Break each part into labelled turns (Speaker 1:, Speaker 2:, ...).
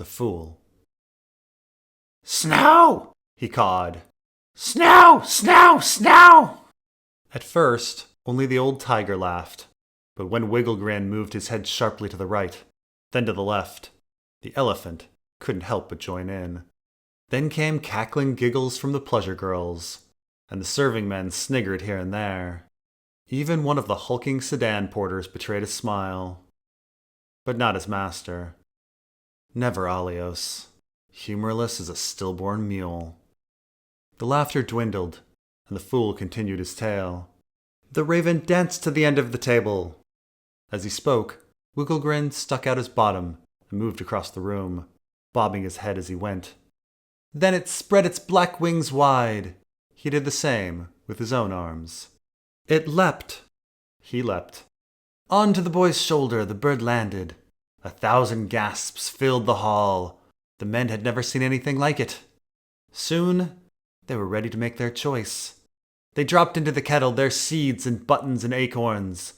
Speaker 1: the fool. "Snow!" he cawed. "Snow! Snow! Snow!" At first, only the old tiger laughed, but when Wigglegrin moved his head sharply to the right, then to the left, the elephant couldn't help but join in. Then came cackling giggles from the pleasure girls, and the serving men sniggered here and there. Even one of the hulking sedan porters betrayed a smile. But not his master. Never Alios. Humorless as a stillborn mule. The laughter dwindled, and the fool continued his tale. The raven danced to the end of the table. As he spoke, Wigglegrin stuck out his bottom and moved across the room, bobbing his head as he went. Then it spread its black wings wide. He did the same with his own arms. It leapt. He leapt. Onto the boy's shoulder the bird landed. 1,000 gasps filled the hall. The men had never seen anything like it. Soon, they were ready to make their choice. They dropped into the kettle their seeds and buttons and acorns.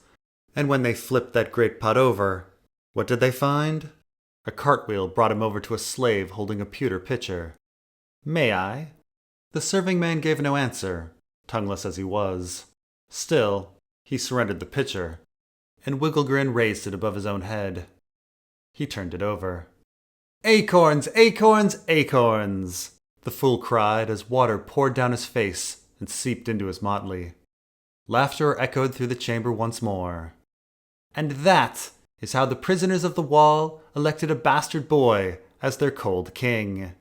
Speaker 1: And when they flipped that great pot over, what did they find? A cartwheel brought him over to a slave holding a pewter pitcher. "May I?" The serving man gave no answer, tongueless as he was. Still, he surrendered the pitcher, and Wigglegrin raised it above his own head. He turned it over. "Acorns! Acorns! Acorns!" the fool cried as water poured down his face and seeped into his motley. Laughter echoed through the chamber once more. And that is how the prisoners of the wall elected a bastard boy as their cold king.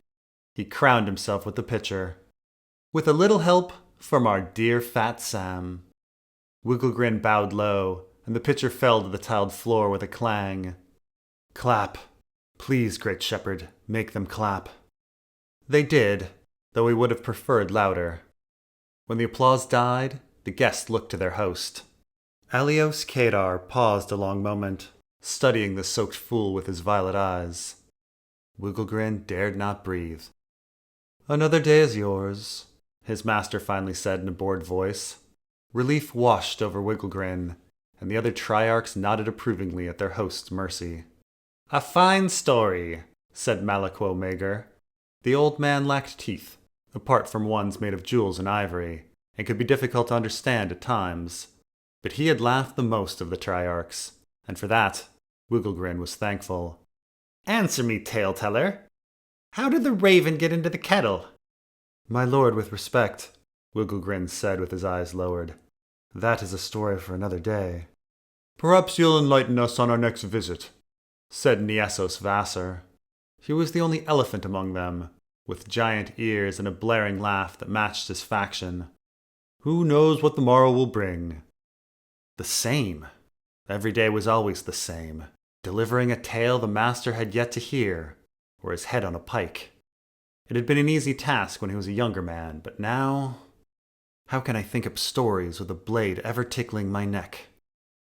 Speaker 1: He crowned himself with the pitcher, with a little help from our dear fat Sam. Wigglegrin bowed low, and the pitcher fell to the tiled floor with a clang. "Clap. Please, great shepherd, make them clap." They did, though he would have preferred louder. When the applause died, the guests looked to their host. Alios Kadar paused a long moment, studying the soaked fool with his violet eyes. Wigglegrin dared not breathe. "Another day is yours," his master finally said in a bored voice. Relief washed over Wigglegrin, and the other triarchs nodded approvingly at their host's mercy. "A fine story," said Malaquo Mager. The old man lacked teeth, apart from ones made of jewels and ivory, and could be difficult to understand at times. But he had laughed the most of the triarchs, and for that, Wigglegrin was thankful. "Answer me, tale-teller. How did the raven get into the kettle?" "My lord, with respect," Wigglegrin said with his eyes lowered, "that is a story for another day." "Perhaps you'll enlighten us on our next visit," said Niessos Vassar. He was the only elephant among them, with giant ears and a blaring laugh that matched his faction. "Who knows what the morrow will bring?" The same. Every day was always the same, delivering a tale the master had yet to hear, or his head on a pike. It had been an easy task when he was a younger man, but now... How can I think up stories with a blade ever tickling my neck?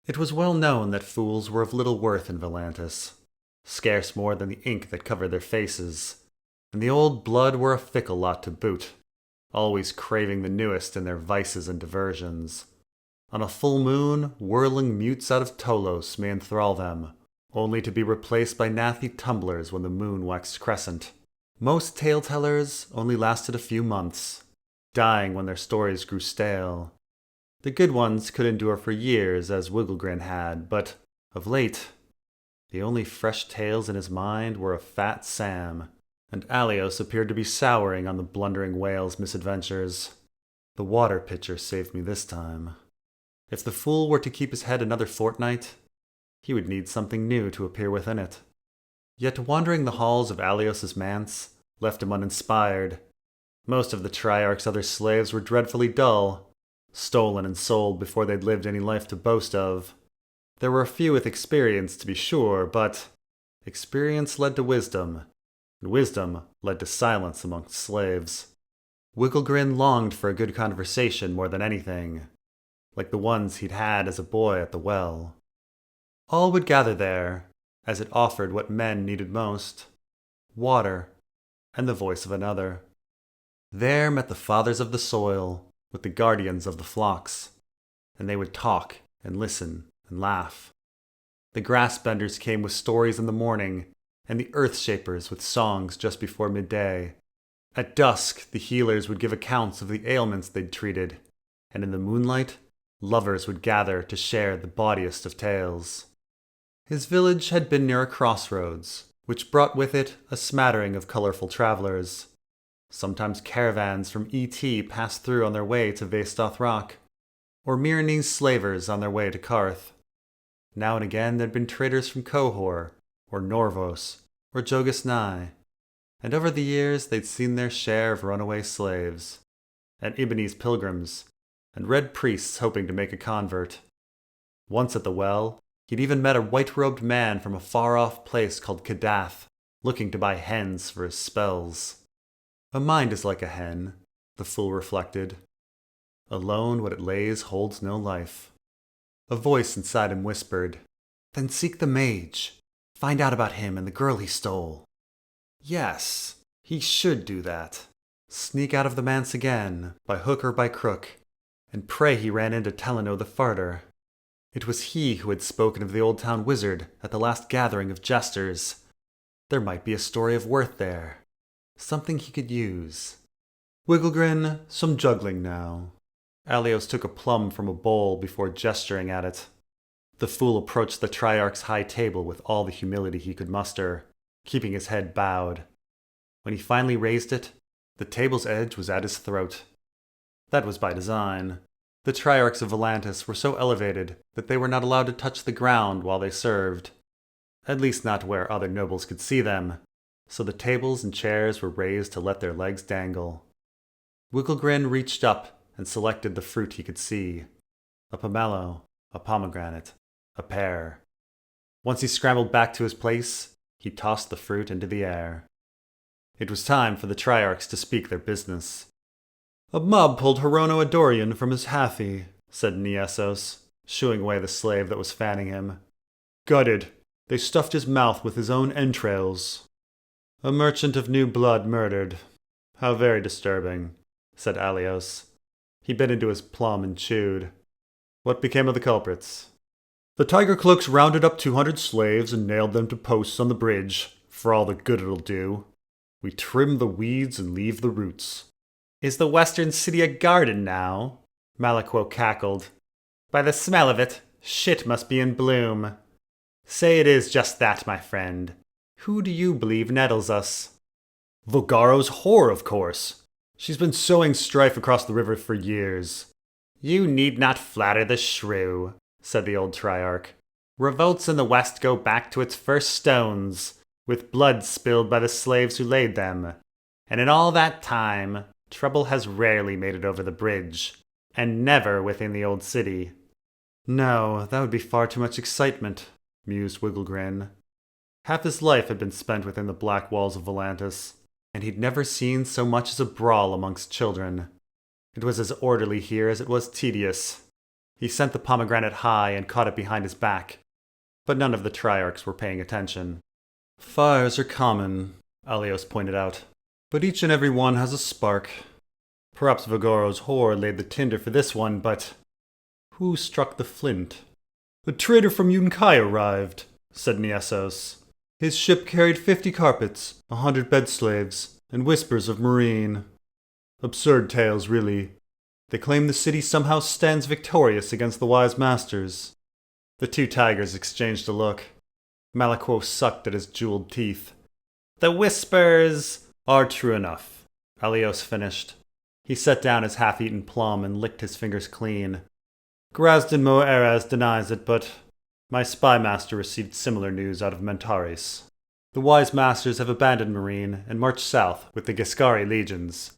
Speaker 1: It was well known that fools were of little worth in Volantis, scarce more than the ink that covered their faces, and the old blood were a fickle lot to boot, always craving the newest in their vices and diversions. On a full moon, whirling mutes out of Tolos may enthrall them, only to be replaced by nathy tumblers when the moon waxed crescent. Most tale-tellers only lasted a few months, dying when their stories grew stale. The good ones could endure for years, as Wigglegrin had, but, of late, the only fresh tales in his mind were of Fat Sam, and Alios appeared to be souring on the blundering whale's misadventures. The water pitcher saved me this time. If the fool were to keep his head another fortnight, he would need something new to appear within it. Yet wandering the halls of Alios's manse left him uninspired. Most of the Triarch's other slaves were dreadfully dull, stolen and sold before they'd lived any life to boast of. There were a few with experience, to be sure, but experience led to wisdom, and wisdom led to silence amongst slaves. Wigglegrin longed for a good conversation more than anything, like the ones he'd had as a boy at the well. All would gather there, as it offered what men needed most: water, and the voice of another. There met the fathers of the soil with the guardians of the flocks, and they would talk and listen and laugh. The grass benders came with stories in the morning, and the Earth Shapers with songs just before midday. At dusk, the healers would give accounts of the ailments they'd treated, and in the moonlight, lovers would gather to share the bawdiest of tales. His village had been near a crossroads, which brought with it a smattering of colorful travelers. Sometimes caravans from ET passed through on their way to Vastoth Rock, or Myronese slavers on their way to Karth. Now and again there'd been traders from Qohor, or Norvos, or Jogus Nye, and over the years they'd seen their share of runaway slaves, and Ibanese pilgrims, and red priests hoping to make a convert. Once at the well, he'd even met a white-robed man from a far-off place called Kadath, looking to buy hens for his spells. A mind is like a hen, the fool reflected. Alone what it lays holds no life. A voice inside him whispered, "Then seek the mage. Find out about him and the girl he stole." Yes, he should do that. Sneak out of the manse again, by hook or by crook, and pray he ran into Teleno the Farter. It was he who had spoken of the old town wizard at the last gathering of jesters. There might be a story of worth there. Something he could use. Wigglegrin, some juggling now. Alios took a plum from a bowl before gesturing at it. The fool approached the Triarch's high table with all the humility he could muster, keeping his head bowed. When he finally raised it, the table's edge was at his throat. That was by design. The Triarchs of Volantis were so elevated that they were not allowed to touch the ground while they served. At least not where other nobles could see them, so the tables and chairs were raised to let their legs dangle. Wigglegrin reached up and selected the fruit he could see. A pomelo, a pomegranate, a pear. Once he scrambled back to his place, he tossed the fruit into the air. It was time for the Triarchs to speak their business. "A mob pulled Horono Adorian from his hathy," said Niesos, shooing away the slave that was fanning him. "Gutted. They stuffed his mouth with his own entrails." "A merchant of new blood murdered. How very disturbing," said Alios. He bit into his plum and chewed. "What became of the culprits?" "The Tiger Cloaks rounded up 200 slaves and nailed them to posts on the bridge, for all the good it'll do. We trim the weeds and leave the roots." "Is the western city a garden now?" Malakwo cackled. "By the smell of it, shit must be in bloom. Say it is just that, my friend. Who do you believe nettles us?" "Vogaro's whore, of course. She's been sowing strife across the river for years." "You need not flatter the shrew," said the old Triarch. "Revolts in the west go back to its first stones, with blood spilled by the slaves who laid them. And in all that time, trouble has rarely made it over the bridge, and never within the old city." "No, that would be far too much excitement," mused Wigglegrin. Half his life had been spent within the black walls of Volantis, and he'd never seen so much as a brawl amongst children. It was as orderly here as it was tedious. He sent the pomegranate high and caught it behind his back, but none of the Triarchs were paying attention. "Fires are common," Alios pointed out, "but each and every one has a spark. Perhaps Vogaro's whore laid the tinder for this one, but who struck the flint?" "A trader from Yunkai arrived," said Niesos. "His ship carried 50 carpets, 100 bed slaves, and whispers of marine. Absurd tales, really. They claim the city somehow stands victorious against the wise masters." The two tigers exchanged a look. Malakwo sucked at his jeweled teeth. "The whispers are true enough," Alios finished. He set down his half-eaten plum and licked his fingers clean. "Grazdin Mo Eraz denies it, but my spy master received similar news out of Mentaris. The wise masters have abandoned Marine and marched south with the Giscari legions.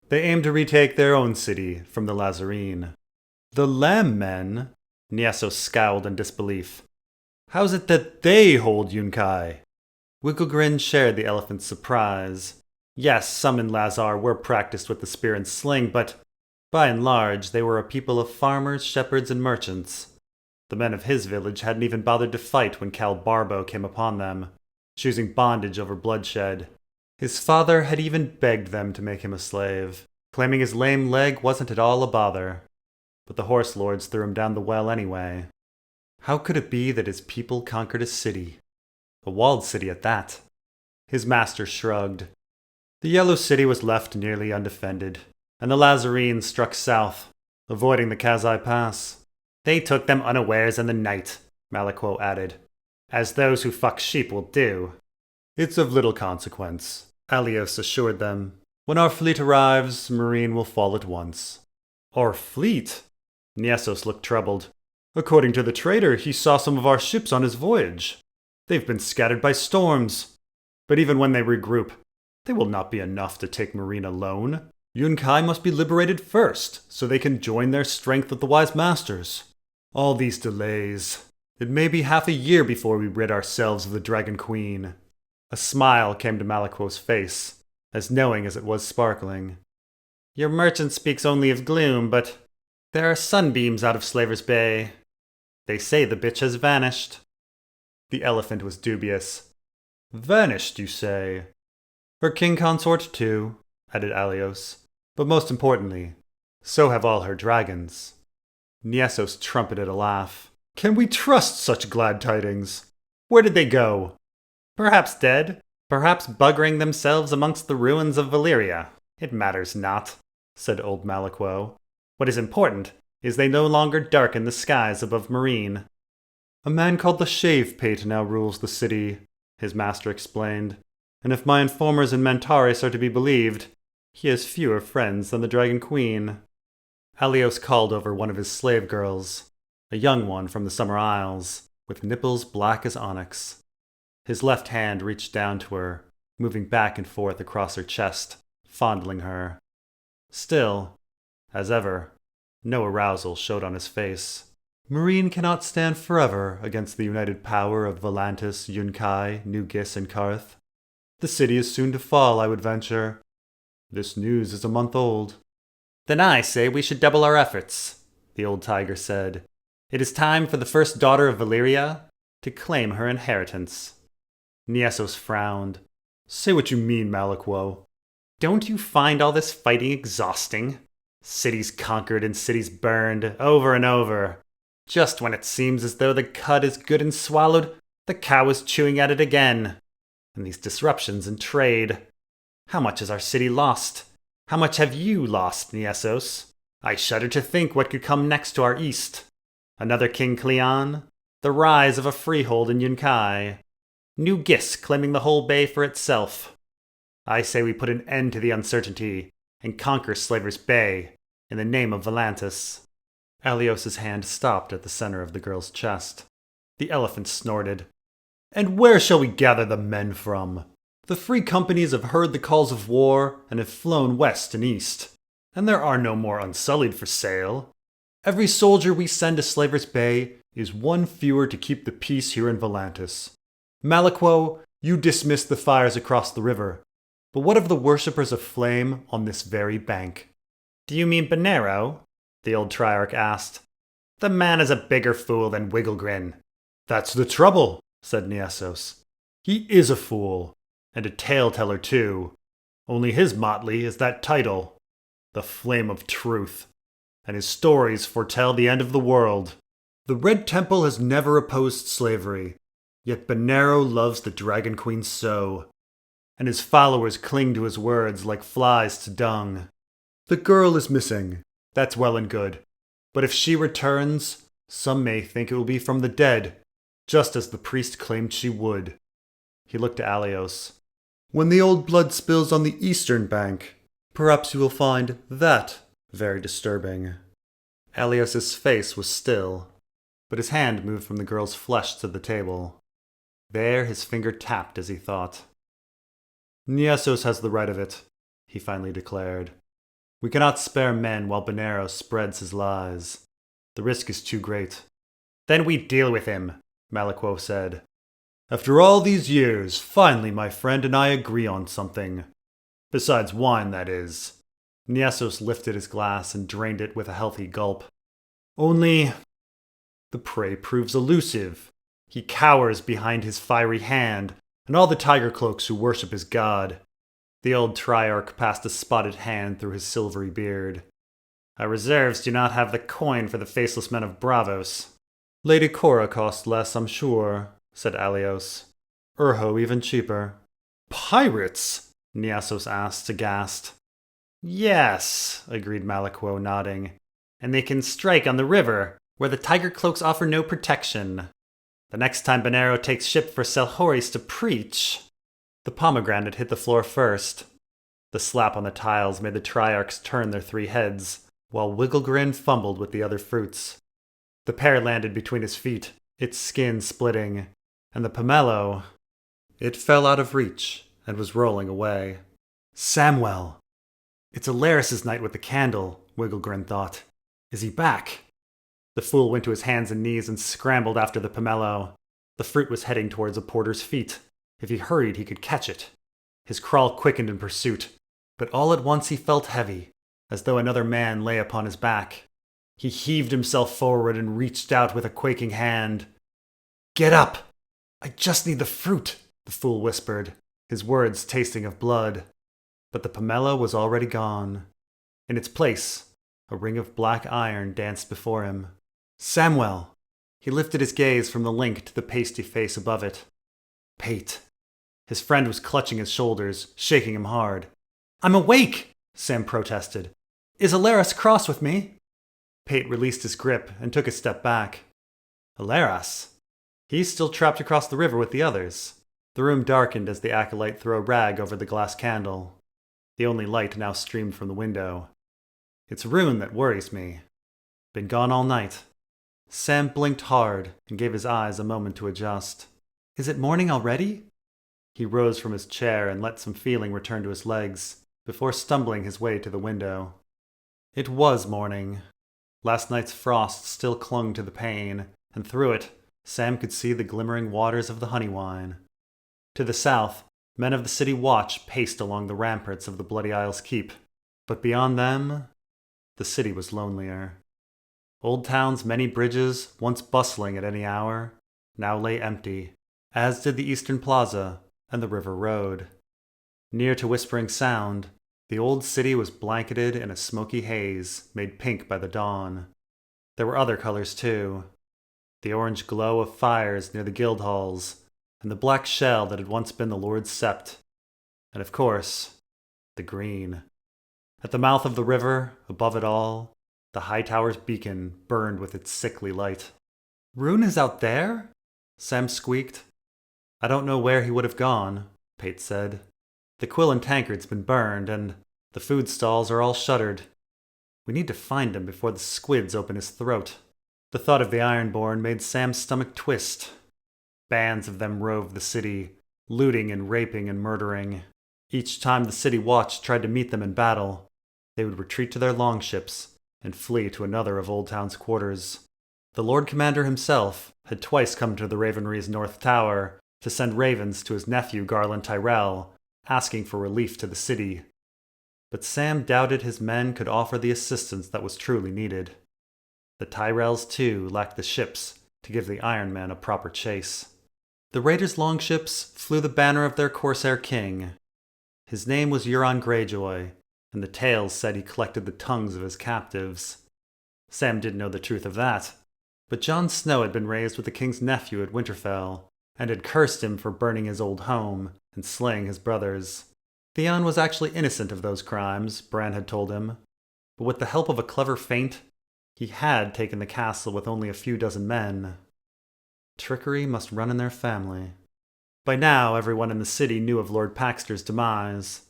Speaker 1: They aim to retake their own city from the Lazarene." "The Lamb Men?" Niesos scowled in disbelief. "How's it that they hold Yunkai?" Wigglegrin shared the elephant's surprise. Yes, some in Lazar were practiced with the spear and sling, but by and large they were a people of farmers, shepherds, and merchants. The men of his village hadn't even bothered to fight when Kahl Barbo came upon them, choosing bondage over bloodshed. His father had even begged them to make him a slave, claiming his lame leg wasn't at all a bother. But the horse lords threw him down the well anyway. How could it be that his people conquered a city? A walled city at that. His master shrugged. The Yellow City was left nearly undefended, and the Lazarenes struck south, avoiding the Kazai Pass. They took them unawares in the night, Malakwo added, as those who fuck sheep will do. It's of little consequence, Alios assured them. When our fleet arrives, Marine will fall at once. Our fleet? Niesos looked troubled. According to the trader, he saw some of our ships on his voyage. They've been scattered by storms. But even when they regroup, they will not be enough to take Marine alone. Yunkai must be liberated first, so they can join their strength with the Wise Masters. All these delays. It may be half a year before we rid ourselves of the Dragon Queen. A smile came to Malakwo's face, as knowing as it was sparkling. Your merchant speaks only of gloom, but there are sunbeams out of Slaver's Bay. They say the bitch has vanished. The elephant was dubious. Vanished, you say? Her king consort too, added Alios. But most importantly, so have all her dragons. Niesos trumpeted a laugh. Can we trust such glad tidings? Where did they go? Perhaps dead, perhaps buggering themselves amongst the ruins of Valyria. It matters not, said old Malakwo. What is important is they no longer darken the skies above Marine. A man called the Shave Pate now rules the city, his master explained, and if my informers in Mantaris are to be believed, he has fewer friends than the Dragon Queen. Alios called over one of his slave girls, a young one from the Summer Isles, with nipples black as onyx. His left hand reached down to her, moving back and forth across her chest, fondling her. Still, as ever, no arousal showed on his face. Marine cannot stand forever against the united power of Volantis, Yunkai, New Gis, and Karth. The city is soon to fall, I would venture. This news is a month old. Then I say we should double our efforts, the old tiger said. It is time for the first daughter of Valyria to claim her inheritance. Niesos frowned. Say what you mean, Malakwo. Don't you find all this fighting exhausting? Cities conquered and cities burned, over and over. Just when it seems as though the cud is good and swallowed, the cow is chewing at it again. And these disruptions in trade. How much has our city lost? How much have you lost, Niesos? I shudder to think what could come next to our east. Another King Cleon? The rise of a freehold in Yunkai? New Gis claiming the whole bay for itself? I say we put an end to the uncertainty and conquer Slaver's Bay in the name of Volantis. Alios's hand stopped at the center of the girl's chest. The elephant snorted. And where shall we gather the men from? The free companies have heard the calls of war and have flown west and east, and there are no more Unsullied for sale. Every soldier we send to Slaver's Bay is one fewer to keep the peace here in Volantis. Malakwo, you dismissed the fires across the river, but what of the worshippers of flame on this very bank? Do you mean Bonero? The old Triarch asked. The man is a bigger fool than Wigglegrin. That's the trouble, said Niesos. He is a fool, and a tale-teller too. Only his motley is that title, the Flame of Truth, and his stories foretell the end of the world. The Red Temple has never opposed slavery, yet Bonero loves the Dragon Queen so, and his followers cling to his words like flies to dung. The girl is missing, that's well and good, but if she returns, some may think it will be from the dead, just as the priest claimed she would. He looked to Alios. When the old blood spills on the eastern bank, perhaps you will find that very disturbing. Alios's face was still, but his hand moved from the girl's flesh to the table. There his finger tapped as he thought. Niesos has the right of it, he finally declared. We cannot spare men while Bonero spreads his lies. The risk is too great. Then we deal with him, Malakwo said. After all these years, finally my friend and I agree on something. Besides wine, that is. Niesos lifted his glass and drained it with a healthy gulp. Only, the prey proves elusive. He cowers behind his fiery hand, and all the tiger cloaks who worship his god. The old Triarch passed a spotted hand through his silvery beard. Our reserves do not have the coin for the faceless men of Bravos. Lady Cora cost less, I'm sure, said Alios. Urho even cheaper. Pirates? Niasos asked, aghast. Yes, agreed Malakwo, nodding. And they can strike on the river, where the tiger cloaks offer no protection. The next time Bonero takes ship for Selhoris to preach... The pomegranate hit the floor first. The slap on the tiles made the triarchs turn their 3 heads, while Wigglegrin fumbled with the other fruits. The pear landed between his feet, its skin splitting, and the pomelo... It fell out of reach and was rolling away. Samwell! It's Alaris's night with the candle, Wigglegrin thought. Is he back? The fool went to his hands and knees and scrambled after the pomelo. The fruit was heading towards a porter's feet. If he hurried, he could catch it. His crawl quickened in pursuit, but all at once he felt heavy, as though another man lay upon his back. He heaved himself forward and reached out with a quaking hand. Get up! I just need the fruit, the fool whispered, his words tasting of blood. But the pomelo was already gone. In its place, a ring of black iron danced before him. Samwell! He lifted his gaze from the link to the pasty face above it. Pate. His friend was clutching his shoulders, shaking him hard. I'm awake, Sam protested. Is Alaris cross with me? Pate released his grip and took a step back. Alaris? He's still trapped across the river with the others. The room darkened as the acolyte threw a rag over the glass candle. The only light now streamed from the window. It's Rune that worries me. Been gone all night. Sam blinked hard and gave his eyes a moment to adjust. Is it morning already? He rose from his chair and let some feeling return to his legs, before stumbling his way to the window. It was morning. Last night's frost still clung to the pane, and through it, Sam could see the glimmering waters of the Honeywine. To the south, men of the city watch paced along the ramparts of the Bloody Isles Keep, but beyond them, the city was lonelier. Old Town's many bridges, once bustling at any hour, now lay empty, as did the Eastern Plaza and the River Road. Near to Whispering Sound, the old city was blanketed in a smoky haze made pink by the dawn. There were other colors too. The orange glow of fires near the guild halls, and the black shell that had once been the Lord's Sept. And of course, the green. At the mouth of the river, above it all, the high tower's beacon burned with its sickly light. Rune is out there? Sam squeaked. I don't know where he would have gone, Pate said. The quill and tankard's been burned, and the food stalls are all shuttered. We need to find him before the squids open his throat. The thought of the Ironborn made Sam's stomach twist. Bands of them roved the city, looting and raping and murdering. Each time the city watch tried to meet them in battle, they would retreat to their longships and flee to another of Old Town's quarters. The Lord Commander himself had twice come to the Ravenry's North Tower to send ravens to his nephew Garland Tyrell, asking for relief to the city. But Sam doubted his men could offer the assistance that was truly needed. The Tyrells, too, lacked the ships to give the Iron Men a proper chase. The raiders' longships flew the banner of their corsair king. His name was Euron Greyjoy, and the tales said he collected the tongues of his captives. Sam didn't know the truth of that, but Jon Snow had been raised with the king's nephew at Winterfell, and had cursed him for burning his old home and slaying his brothers. Theon was actually innocent of those crimes, Bran had told him, but with the help of a clever feint, he had taken the castle with only a few dozen men. Trickery must run in their family. By now, everyone in the city knew of Lord Paxter's demise.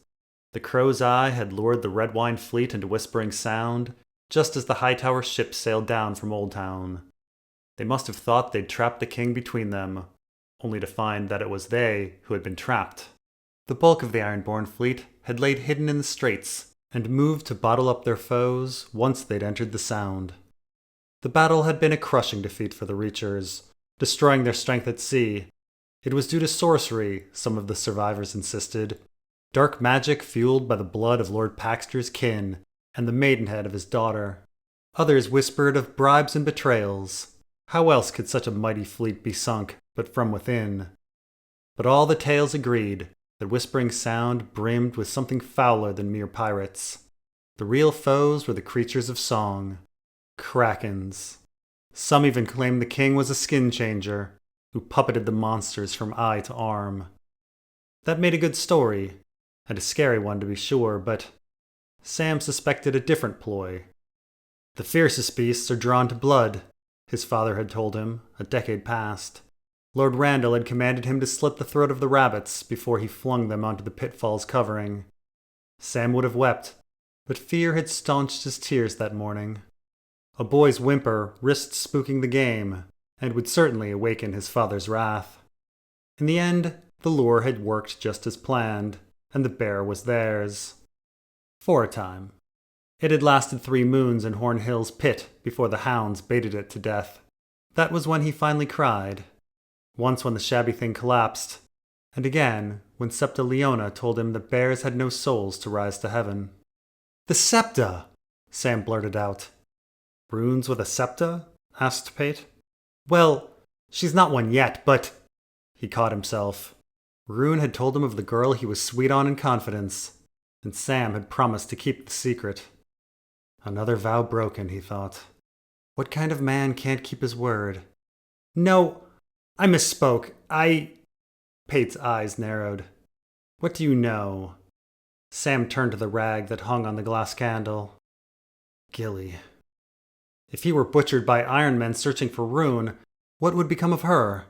Speaker 1: The Crow's Eye had lured the Red Wine fleet into Whispering Sound just as the Hightower ships sailed down from Old Town. They must have thought they'd trapped the king between them, only to find that it was they who had been trapped. The bulk of the Ironborn fleet had laid hidden in the straits and moved to bottle up their foes once they'd entered the Sound. The battle had been a crushing defeat for the Reachers, destroying their strength at sea. It was due to sorcery, some of the survivors insisted. Dark magic fueled by the blood of Lord Paxter's kin and the maidenhead of his daughter. Others whispered of bribes and betrayals. How else could such a mighty fleet be sunk but from within? But all the tales agreed that Whispering Sound brimmed with something fouler than mere pirates. The real foes were the creatures of song. Krakens. Some even claimed the king was a skin changer, who puppeted the monsters from eye to arm. That made a good story, and a scary one to be sure, but Sam suspected a different ploy. The fiercest beasts are drawn to blood, his father had told him, a decade past. Lord Randall had commanded him to slit the throat of the rabbits before he flung them onto the pitfall's covering. Sam would have wept, but fear had staunched his tears that morning. A boy's whimper risked spooking the game, and would certainly awaken his father's wrath. In the end, the lure had worked just as planned, and the bear was theirs. For a time. It had lasted 3 moons in Horn Hill's pit before the hounds baited it to death. That was when he finally cried. Once when the shabby thing collapsed, and again when Septa Leona told him that bears had no souls to rise to heaven. "The Septa!" Sam blurted out. "Runes with a Septa?" asked Pate. "Well, she's not one yet, but—" He caught himself. Rune had told him of the girl he was sweet on in confidence, and Sam had promised to keep the secret. Another vow broken, he thought. What kind of man can't keep his word? "No, I misspoke. Pate's eyes narrowed. "What do you know?" Sam turned to the rag that hung on the glass candle. Gilly. If he were butchered by Iron Men searching for Rune, what would become of her?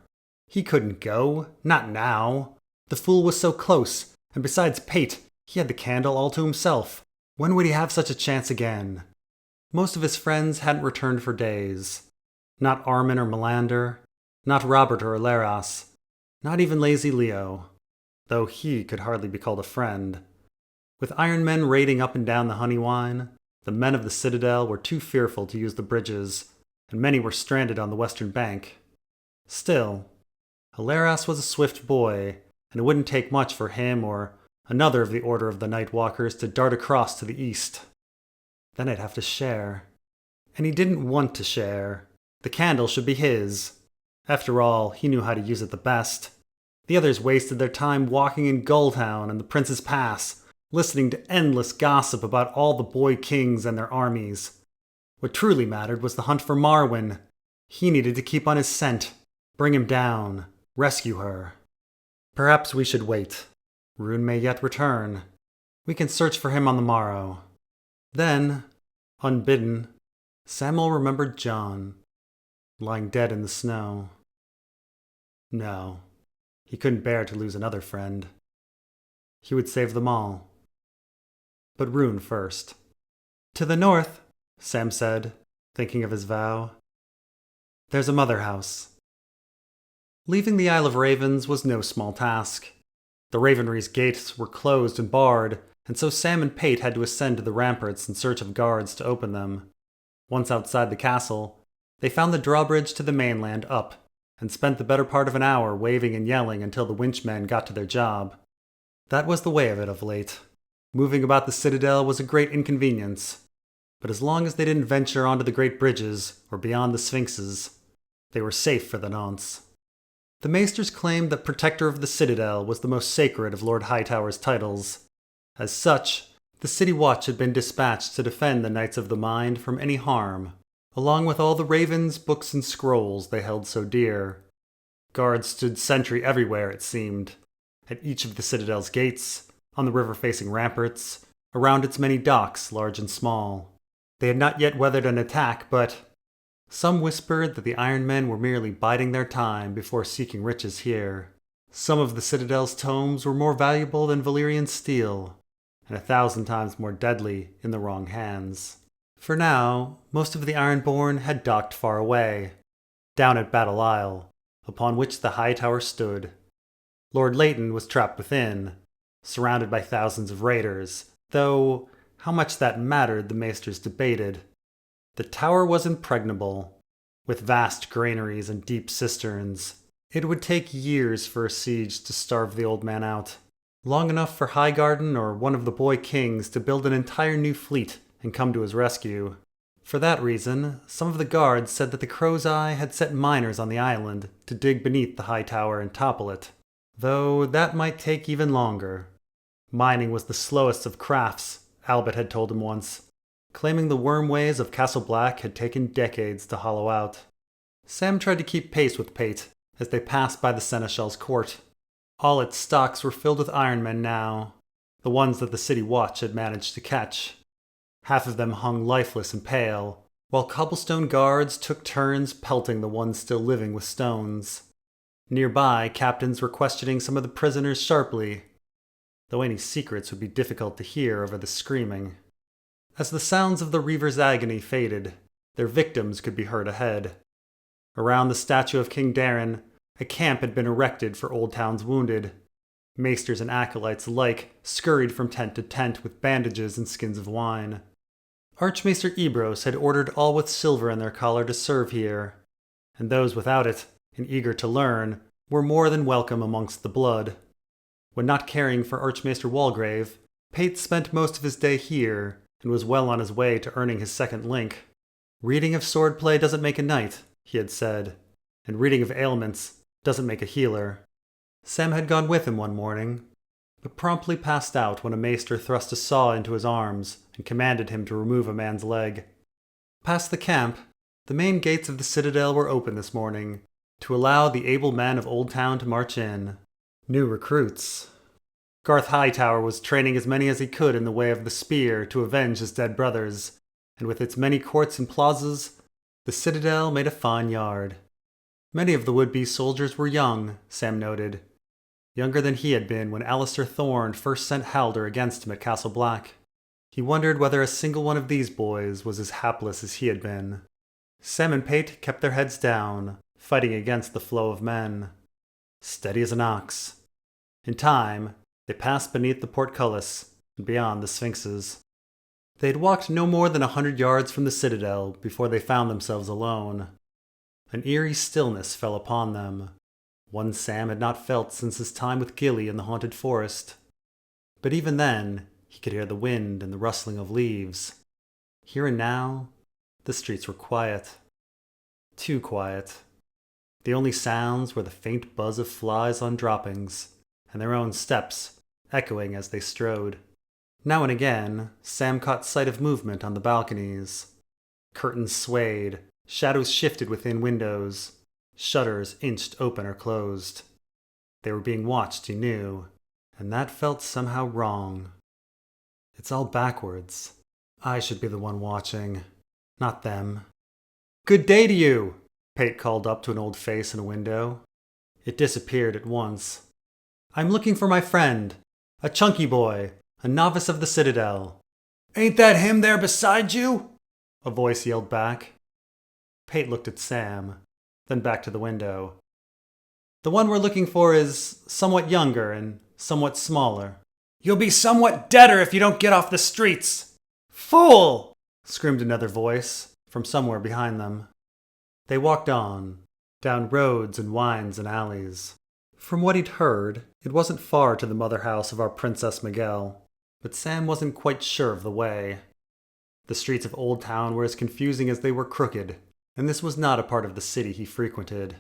Speaker 1: He couldn't go. Not now. The fool was so close, and besides Pate, he had the candle all to himself. When would he have such a chance again? Most of his friends hadn't returned for days. Not Armin or Melander. Not Robert or Alaras. Not even Lazy Leo. Though he could hardly be called a friend. With Iron Men raiding up and down the Honeywine, the men of the Citadel were too fearful to use the bridges, and many were stranded on the western bank. Still, Alaras was a swift boy, and it wouldn't take much for him or another of the Order of the Night Walkers to dart across to the east. Then I'd have to share. And he didn't want to share. The candle should be his. After all, he knew how to use it the best. The others wasted their time walking in Gulltown and the Prince's Pass, listening to endless gossip about all the boy kings and their armies. What truly mattered was the hunt for Marwyn. He needed to keep on his scent, bring him down, rescue her. Perhaps we should wait. Rune may yet return. We can search for him on the morrow. Then, unbidden, Samwell remembered John, lying dead in the snow. No, he couldn't bear to lose another friend. He would save them all. But Rune first. "To the north," Sam said, thinking of his vow. "There's a mother house." Leaving the Isle of Ravens was no small task. The Ravenry's gates were closed and barred, and so Sam and Pate had to ascend to the ramparts in search of guards to open them. Once outside the castle, they found the drawbridge to the mainland up, and spent the better part of an hour waving and yelling until the winchmen got to their job. That was the way of it of late. Moving about the Citadel was a great inconvenience, but as long as they didn't venture onto the great bridges or beyond the Sphinxes, they were safe for the nonce. The Maesters claimed that Protector of the Citadel was the most sacred of Lord Hightower's titles. As such, the City Watch had been dispatched to defend the Knights of the Mind from any harm, along with all the ravens, books, and scrolls they held so dear. Guards stood sentry everywhere, it seemed, at each of the Citadel's gates, on the river-facing ramparts, around its many docks, large and small. They had not yet weathered an attack, but some whispered that the Iron Men were merely biding their time before seeking riches here. Some of the Citadel's tomes were more valuable than Valyrian steel, and 1,000 times more deadly in the wrong hands. For now, most of the Ironborn had docked far away, down at Battle Isle, upon which the high tower stood. Lord Leighton was trapped within, surrounded by thousands of raiders, though how much that mattered the Maesters debated. The tower was impregnable, with vast granaries and deep cisterns. It would take years for a siege to starve the old man out, long enough for Highgarden or one of the boy kings to build an entire new fleet and come to his rescue. For that reason, some of the guards said that the Crow's Eye had set miners on the island to dig beneath the high tower and topple it, though that might take even longer. Mining was the slowest of crafts, Albert had told him once, claiming the worm ways of Castle Black had taken decades to hollow out. Sam tried to keep pace with Pate as they passed by the Seneschal's court. All its stocks were filled with Ironmen now, the ones that the city watch had managed to catch. Half of them hung lifeless and pale, while cobblestone guards took turns pelting the ones still living with stones. Nearby, captains were questioning some of the prisoners sharply, though any secrets would be difficult to hear over the screaming. As the sounds of the Reaver's agony faded, their victims could be heard ahead. Around the statue of King Darren, a camp had been erected for Old Town's wounded. Maesters and acolytes alike scurried from tent to tent with bandages and skins of wine. Archmaester Ebros had ordered all with silver in their collar to serve here, and those without it, and eager to learn, were more than welcome amongst the blood. When not caring for Archmaester Walgrave, Pate spent most of his day here, and was well on his way to earning his second link. Reading of swordplay doesn't make a knight, he had said, and reading of ailments doesn't make a healer. Sam had gone with him one morning, but promptly passed out when a maester thrust a saw into his arms and commanded him to remove a man's leg. Past the camp, the main gates of the Citadel were open this morning, to allow the able men of Old Town to march in. New recruits. Garth Hightower was training as many as he could in the way of the spear to avenge his dead brothers, and with its many courts and plazas, the Citadel made a fine yard. Many of the would-be soldiers were young, Sam noted. Younger than he had been when Alistair Thorne first sent Halder against him at Castle Black. He wondered whether a single one of these boys was as hapless as he had been. Sam and Pate kept their heads down, fighting against the flow of men. Steady as an ox. In time, they passed beneath the portcullis and beyond the sphinxes. They had walked no more than 100 yards from the Citadel before they found themselves alone. An eerie stillness fell upon them, one Sam had not felt since his time with Gilly in the haunted forest. But even then, he could hear the wind and the rustling of leaves. Here and now, the streets were quiet. Too quiet. The only sounds were the faint buzz of flies on droppings, and their own steps, echoing as they strode. Now and again, Sam caught sight of movement on the balconies. Curtains swayed, shadows shifted within windows, shutters inched open or closed. They were being watched, he knew, and that felt somehow wrong. It's all backwards. I should be the one watching, not them. "Good day to you," Pate called up to an old face in a window. It disappeared at once. "I'm looking for my friend, a chunky boy, a novice of the Citadel." "Ain't that him there beside you?" a voice yelled back. Pate looked at Sam, then back to the window. "The one we're looking for is somewhat younger and somewhat smaller." "You'll be somewhat deader if you don't get off the streets." "Fool!" screamed another voice from somewhere behind them. They walked on, down roads and wynds and alleys. From what he'd heard, it wasn't far to the mother house of our Princess Miguel, but Sam wasn't quite sure of the way. The streets of Old Town were as confusing as they were crooked, and this was not a part of the city he frequented.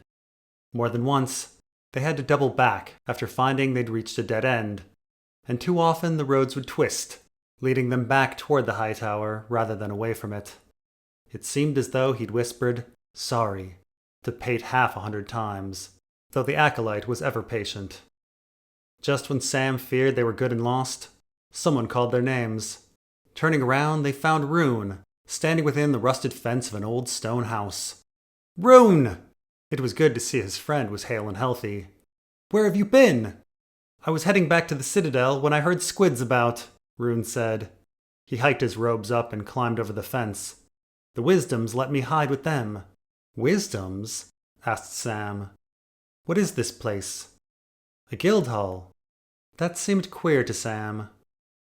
Speaker 1: More than once, they had to double back after finding they'd reached a dead end, and too often the roads would twist, leading them back toward the high tower rather than away from it. It seemed as though he'd whispered, "Sorry," to Pate 100 times, though the acolyte was ever patient. Just when Sam feared they were good and lost, someone called their names. Turning around, they found Rune, standing within the rusted fence of an old stone house. "Rune!" It was good to see his friend was hale and healthy. "Where have you been?" "I was heading back to the Citadel when I heard squids about," Rune said. He hiked his robes up and climbed over the fence. "The Wisdoms let me hide with them." "Wisdoms?" asked Sam. "What is this place?" "A guild hall." That seemed queer to Sam.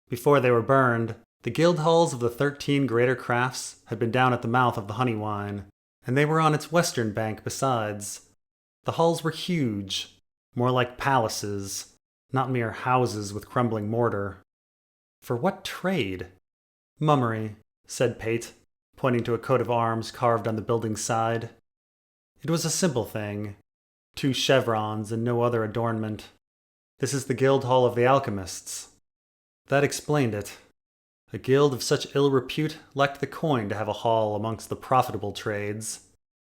Speaker 1: Before they were burned, the guild halls of the 13 greater crafts had been down at the mouth of the Honeywine, and they were on its western bank besides. The halls were huge, more like palaces, not mere houses with crumbling mortar. For what trade? "Mummery," said Pate, pointing to a coat of arms carved on the building's side. It was a simple thing, 2 chevrons and no other adornment. "This is the guild hall of the alchemists." That explained it. A guild of such ill repute lacked the coin to have a hall amongst the profitable trades.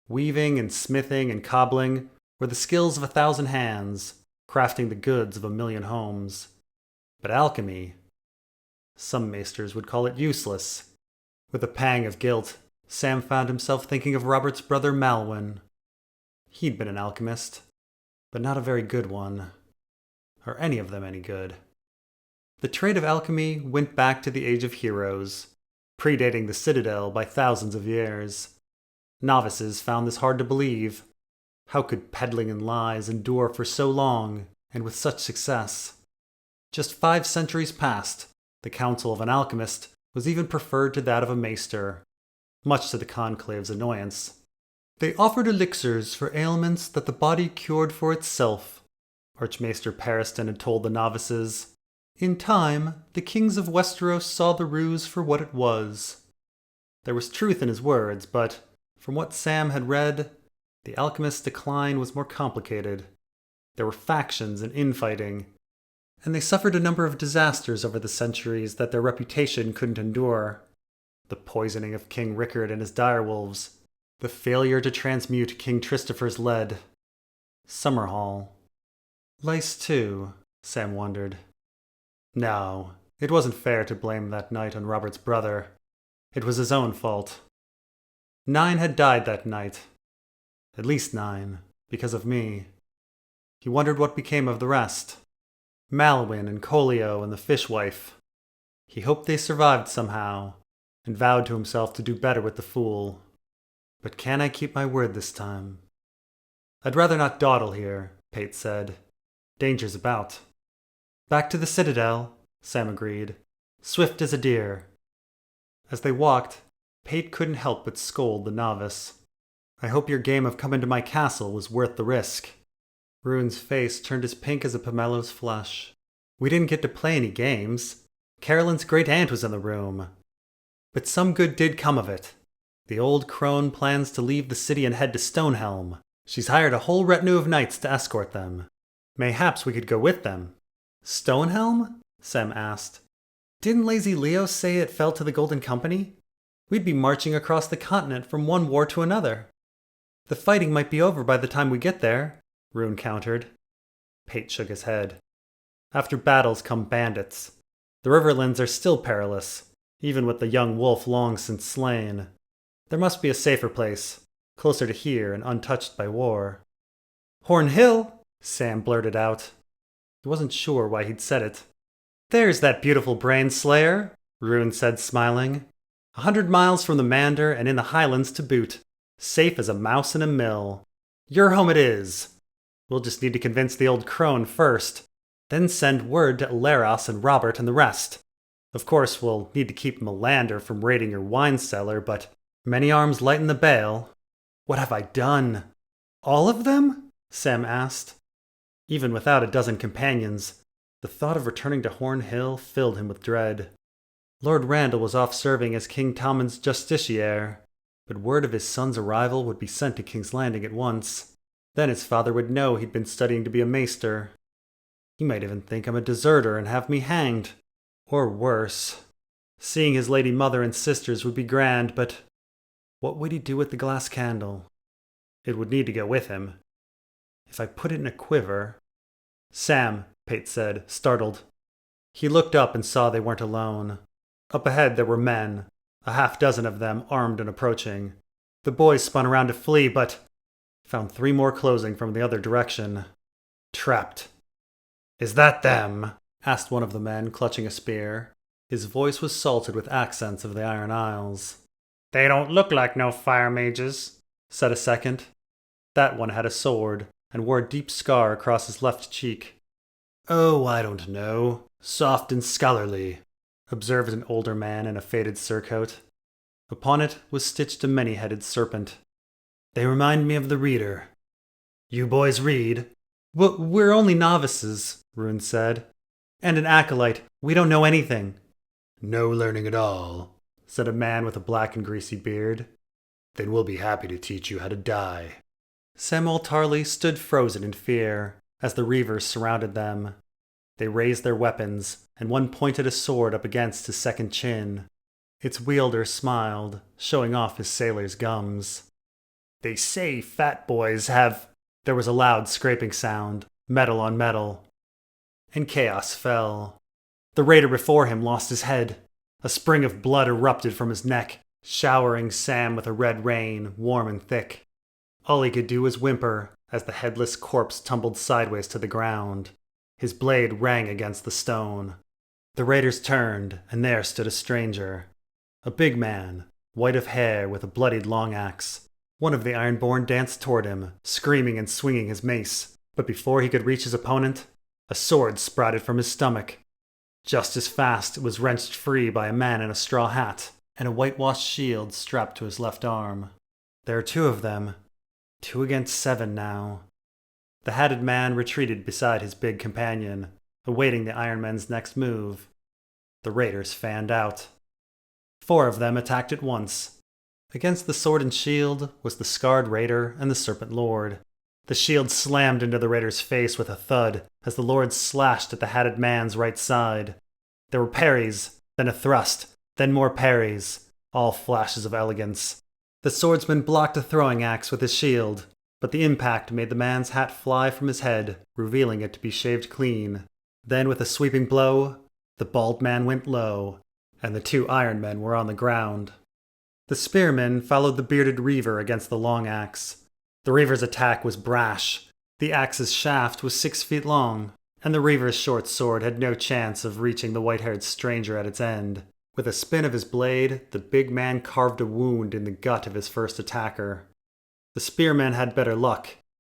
Speaker 1: Weaving and smithing and cobbling were the skills of 1,000 hands, crafting the goods of 1,000,000 homes. But alchemy, some maesters would call it useless. With a pang of guilt, Sam found himself thinking of Robert's brother Malwyn. He'd been an alchemist, but not a very good one. Or any of them any good. The trade of alchemy went back to the Age of Heroes, predating the Citadel by thousands of years. Novices found this hard to believe. How could peddling in lies endure for so long, and with such success? Just 5 centuries past, the counsel of an alchemist was even preferred to that of a maester, much to the conclave's annoyance. They offered elixirs for ailments that the body cured for itself, Archmaester Periston had told the novices. In time, the kings of Westeros saw the ruse for what it was. There was truth in his words, but from what Sam had read, the alchemist's decline was more complicated. There were factions and infighting, and they suffered a number of disasters over the centuries that their reputation couldn't endure. The poisoning of King Rickard and his direwolves, the failure to transmute King Christopher's lead. Summerhall. Lice too, Sam wondered. No, it wasn't fair to blame that night on Robert's brother. It was his own fault. 9 had died that night. At least 9, because of me. He wondered what became of the rest. Malwyn and Colio and the fishwife. He hoped they survived somehow, and vowed to himself to do better with the fool. But can I keep my word this time? I'd rather not dawdle here, Pate said. Danger's about. Back to the Citadel, Sam agreed, swift as a deer. As they walked, Pate couldn't help but scold the novice. I hope your game of come into my castle was worth the risk. Ruin's face turned as pink as a pomelo's flush. We didn't get to play any games. Carolyn's great-aunt was in the room. But some good did come of it. The old crone plans to leave the city and head to Stonehelm. She's hired a whole retinue of knights to escort them. Mayhaps we could go with them. Stonehelm? Sam asked. Didn't Lazy Leo say it fell to the Golden Company? We'd be marching across the continent from one war to another. The fighting might be over by the time we get there, Rune countered. Pate shook his head. After battles come bandits. The Riverlands are still perilous, even with the young wolf long since slain. There must be a safer place, closer to here and untouched by war. Horn Hill, Sam blurted out. He wasn't sure why he'd said it. There's that beautiful brain slayer, Rune said, smiling. 100 miles from the Mander and in the Highlands to boot. Safe as a mouse in a mill. Your home it is. We'll just need to convince the old crone first, then send word to Aleros and Robert and the rest. Of course, we'll need to keep Melander from raiding your wine cellar, but many arms lighten the bale. What have I done? All of them? Sam asked. Even without a dozen companions, the thought of returning to Horn Hill filled him with dread. Lord Randall was off serving as King Tommen's justiciar, but word of his son's arrival would be sent to King's Landing at once. Then his father would know he'd been studying to be a maester. He might even think I'm a deserter and have me hanged. Or worse. Seeing his lady mother and sisters would be grand, but what would he do with the glass candle? It would need to go with him. If I put it in a quiver... Sam, Pate said, startled. He looked up and saw they weren't alone. Up ahead there were men, a half-dozen of them armed and approaching. The boys spun around to flee, but found 3 more closing from the other direction. Trapped. Is that them? Asked one of the men, clutching a spear. His voice was salted with accents of the Iron Isles. They don't look like no fire mages, said a second. That one had a sword, and wore a deep scar across his left cheek. Oh, I don't know. Soft and scholarly, observed an older man in a faded surcoat. Upon it was stitched a many-headed serpent. They remind me of the reader. You boys read? We're only novices, Rune said. And an acolyte. We don't know anything. No learning at all, said a man with a black and greasy beard. Then we'll be happy to teach you how to die. Samwell Tarly stood frozen in fear as the reavers surrounded them. They raised their weapons, and one pointed a sword up against his second chin. Its wielder smiled, showing off his sailor's gums. They say fat boys have... There was a loud scraping sound, metal on metal. And chaos fell. The raider before him lost his head. A spring of blood erupted from his neck, showering Sam with a red rain, warm and thick. All he could do was whimper as the headless corpse tumbled sideways to the ground. His blade rang against the stone. The raiders turned, and there stood a stranger. A big man, white of hair with a bloodied long axe. One of the Ironborn danced toward him, screaming and swinging his mace. But before he could reach his opponent, a sword sprouted from his stomach. Just as fast, it was wrenched free by a man in a straw hat and a whitewashed shield strapped to his left arm. There are 2 of them. 2 against 7 now. The hatted man retreated beside his big companion, awaiting the Iron Man's next move. The raiders fanned out. 4 of them attacked at once. Against the sword and shield was the scarred raider and the serpent lord. The shield slammed into the raider's face with a thud as the lord slashed at the hatted man's right side. There were parries, then a thrust, then more parries, all flashes of elegance. The swordsman blocked a throwing axe with his shield, but the impact made the man's hat fly from his head, revealing it to be shaved clean. Then with a sweeping blow, the bald man went low, and the 2 Iron Men were on the ground. The spearman followed the bearded reaver against the long axe. The reaver's attack was brash. The axe's shaft was 6 feet long, and the reaver's short sword had no chance of reaching the white-haired stranger at its end. With a spin of his blade, the big man carved a wound in the gut of his first attacker. The spearman had better luck.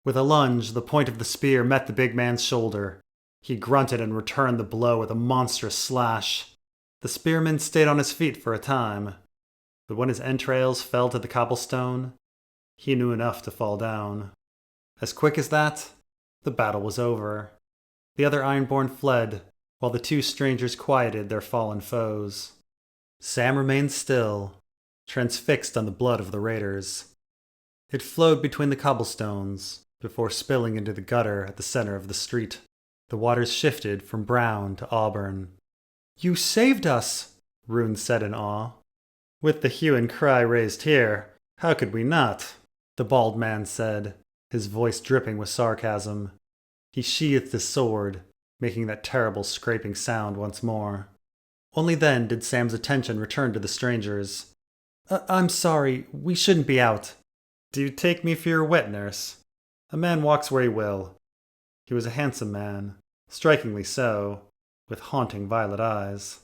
Speaker 1: With a lunge, the point of the spear met the big man's shoulder. He grunted and returned the blow with a monstrous slash. The spearman stayed on his feet for a time, but when his entrails fell to the cobblestone, he knew enough to fall down. As quick as that, the battle was over. The other Ironborn fled, while the 2 strangers quieted their fallen foes. Sam remained still, transfixed on the blood of the raiders. It flowed between the cobblestones, before spilling into the gutter at the center of the street. The waters shifted from brown to auburn. "You saved us," Rune said in awe. "With the hue and cry raised here, how could we not?" the bald man said, his voice dripping with sarcasm. He sheathed his sword, making that terrible scraping sound once more. Only then did Sam's attention return to the strangers. I'm sorry, we shouldn't be out." "Do you take me for your wet nurse? A man walks where he will." He was a handsome man, strikingly so, with haunting violet eyes.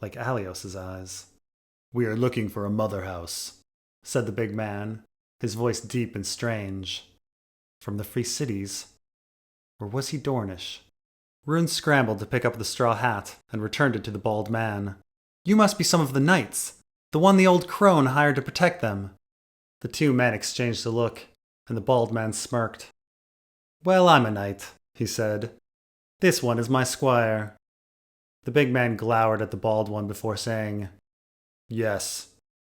Speaker 1: Like Alios's eyes. "We are looking for a mother house," said the big man, his voice deep and strange. From the Free Cities? Or was he Dornish? Rune scrambled to pick up the straw hat and returned it to the bald man. "You must be some of the knights, the one the old crone hired to protect them." The 2 men exchanged a look, and the bald man smirked. "Well, I'm a knight," he said. "This one is my squire." The big man glowered at the bald one before saying, "Yes,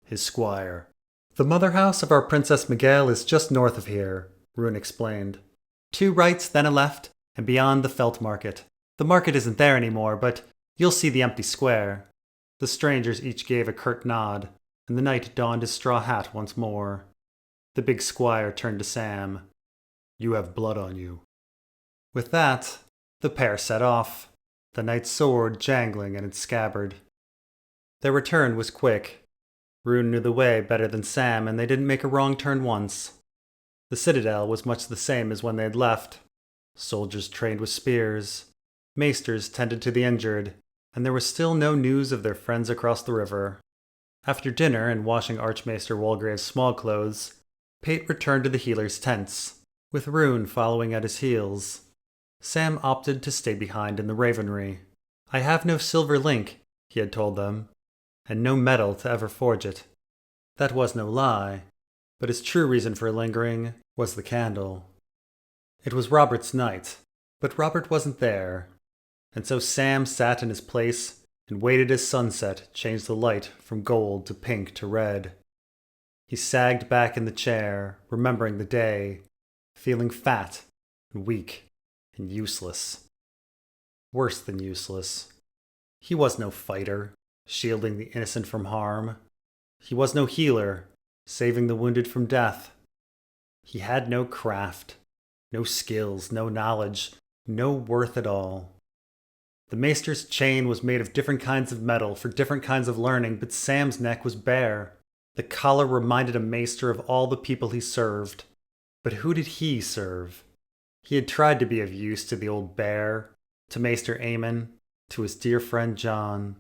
Speaker 1: his squire." "The mother house of our Princess Miguel is just north of here," Rune explained. 2 rights, then a left, and beyond the Felt Market. The market isn't there anymore, but you'll see the empty square. The strangers each gave a curt nod, and the knight donned his straw hat once more. The big squire turned to Sam. "You have blood on you." With that, the pair set off, the knight's sword jangling in its scabbard. Their return was quick. Rune knew the way better than Sam, and they didn't make a wrong turn once. The Citadel was much the same as when they had left. Soldiers trained with spears. Maesters tended to the injured, and there was still no news of their friends across the river. After dinner and washing Archmaester Walgrave's small clothes, Pate returned to the healers' tents, with Rune following at his heels. Sam opted to stay behind in the Ravenry. "I have no silver link," he had told them, "and no metal to ever forge it." That was no lie, but his true reason for lingering was the candle. It was Robert's night, but Robert wasn't there, and so Sam sat in his place and waited as sunset changed the light from gold to pink to red. He sagged back in the chair, remembering the day, feeling fat and weak and useless. Worse than useless. He was no fighter, shielding the innocent from harm. He was no healer, saving the wounded from death. He had no craft, No skills, no knowledge, no worth at all. The maester's chain was made of different kinds of metal for different kinds of learning, but Sam's neck was bare. The collar reminded a maester of all the people he served. But who did he serve? He had tried to be of use to the old bear, to Maester Aemon, to his dear friend John.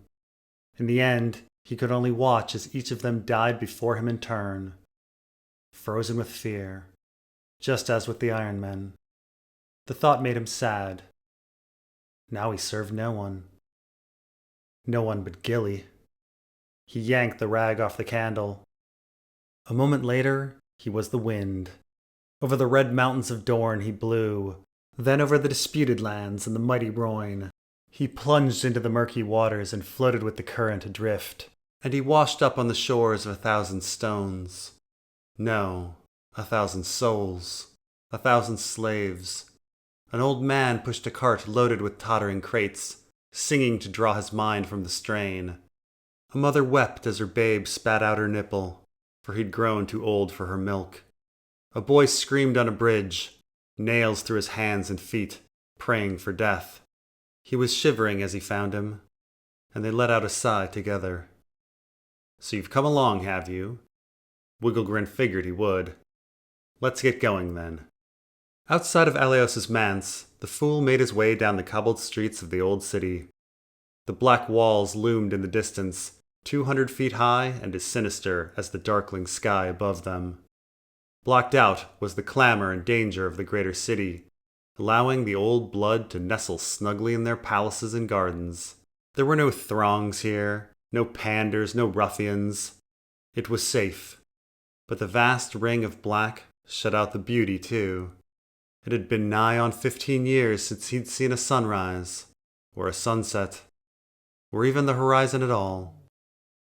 Speaker 1: In the end, he could only watch as each of them died before him in turn, frozen with fear, just as with the Iron Men. The thought made him sad. Now he served no one. No one but Gilly. He yanked the rag off the candle. A moment later, he was the wind. Over the red mountains of Dorne he blew, then over the disputed lands and the mighty Rhoyne. He plunged into the murky waters and floated with the current adrift, and he washed up on the shores of 1,000 stones. No, 1,000 souls, 1,000 slaves. An old man pushed a cart loaded with tottering crates, singing to draw his mind from the strain. A mother wept as her babe spat out her nipple, for he'd grown too old for her milk. A boy screamed on a bridge, nails through his hands and feet, praying for death. He was shivering as he found him, and they let out a sigh together. So you've come along, have you? Wigglegrin figured he would. Let's get going then. Outside of Aleos's manse, the fool made his way down the cobbled streets of the old city. The black walls loomed in the distance, 200 feet high and as sinister as the darkling sky above them. Blocked out was the clamor and danger of the greater city, allowing the old blood to nestle snugly in their palaces and gardens. There were no throngs here, no panders, no ruffians. It was safe. But the vast ring of black shut out the beauty, too. It had been nigh on 15 years since he'd seen a sunrise, or a sunset, or even the horizon at all.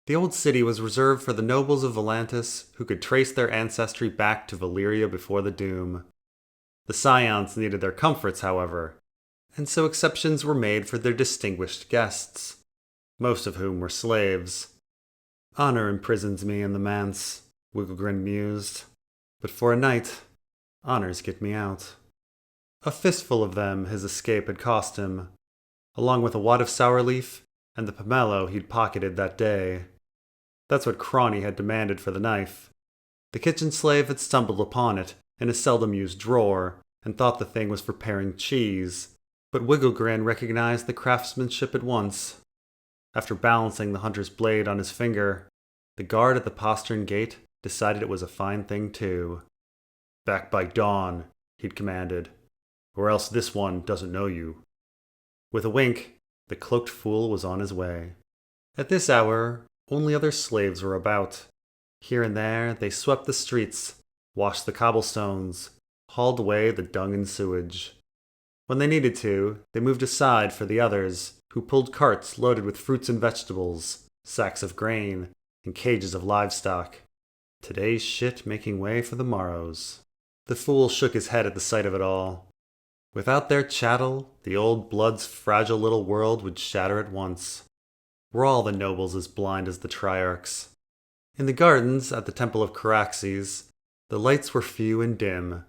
Speaker 1: The old city was reserved for the nobles of Volantis who could trace their ancestry back to Valyria before the Doom. The Scions needed their comforts, however, and so exceptions were made for their distinguished guests, most of whom were slaves. Honor imprisons me in the manse, Wigglegrin mused, but for a night, honors get me out. A fistful of them his escape had cost him, along with a wad of sour leaf and the pomelo he'd pocketed that day. That's what Crawny had demanded for the knife. The kitchen slave had stumbled upon it in a seldom-used drawer and thought the thing was for paring cheese, but Wigglegrin recognized the craftsmanship at once. After balancing the hunter's blade on his finger, the guard at the postern gate decided it was a fine thing too. "Back by dawn," he'd commanded, "or else this one doesn't know you." With a wink, the cloaked fool was on his way. At this hour, only other slaves were about. Here and there, they swept the streets, washed the cobblestones, hauled away the dung and sewage. When they needed to, they moved aside for the others, who pulled carts loaded with fruits and vegetables, sacks of grain, and cages of livestock. Today's shit making way for the morrow's. The fool shook his head at the sight of it all. Without their chattel, the old blood's fragile little world would shatter at once. Were all the nobles as blind as the Triarchs? In the gardens at the Temple of Caraxes, the lights were few and dim.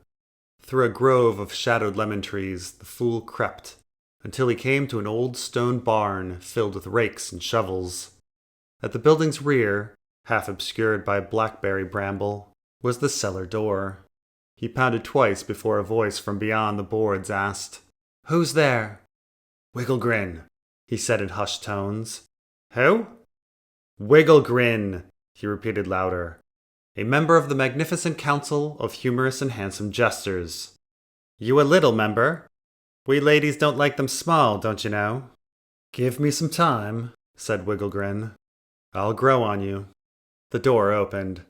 Speaker 1: Through a grove of shadowed lemon trees, the fool crept, until he came to an old stone barn filled with rakes and shovels. At the building's rear, half obscured by a blackberry bramble, was the cellar door. He pounded twice before a voice from beyond the boards asked, "Who's there?" "Wigglegrin," he said in hushed tones. "Who?" "Wigglegrin," he repeated louder. "A member of the magnificent council of humorous and handsome jesters. You a little member? We ladies don't like them small, don't you know?" "Give me some time," said Wigglegrin. "I'll grow on you." The door opened.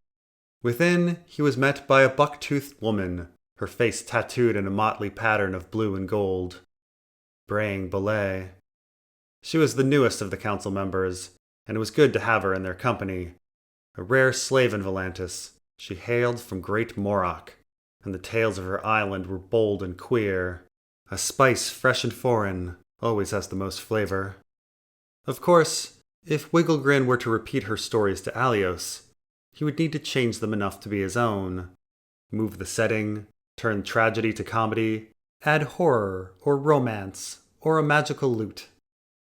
Speaker 1: Within, he was met by a buck-toothed woman, her face tattooed in a motley pattern of blue and gold. Braying Belay. She was the newest of the council members, and it was good to have her in their company. A rare slave in Volantis, she hailed from Great Morrock, and the tales of her island were bold and queer. A spice fresh and foreign always has the most flavor. Of course, if Wigglegrin were to repeat her stories to Aleos, he would need to change them enough to be his own. Move the setting, turn tragedy to comedy, add horror or romance or a magical lute.